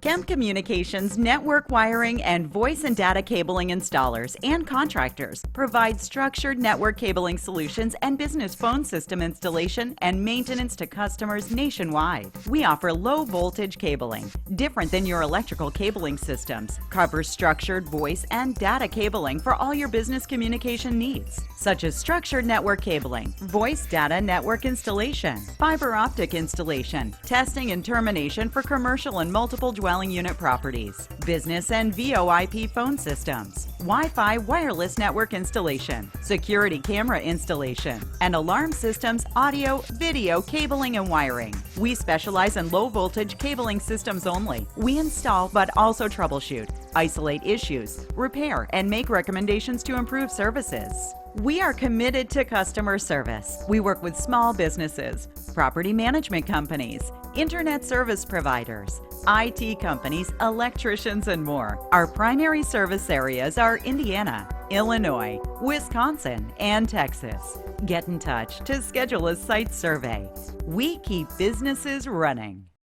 Kemp Communications network wiring and voice and data cabling installers and contractors provide structured network cabling solutions and business phone system installation and maintenance to customers nationwide. We offer low voltage cabling, different than your electrical cabling systems, covers structured voice and data cabling for all your business communication needs, such as structured network cabling, voice data network installation, fiber optic installation, testing and termination for commercial and multiple dwelling unit properties, business and VoIP phone systems, Wi-Fi wireless network installation, security camera installation, and alarm systems, audio, video, cabling, and wiring. We specialize in low voltage cabling systems only. We install but also troubleshoot, isolate issues, repair, and make recommendations to improve services. We are committed to customer service. We work with small businesses, property management companies, internet service providers, IT companies, electricians, and more. Our primary service areas are Indiana, Illinois, Wisconsin, and Texas. Get in touch to schedule a site survey. We keep businesses running.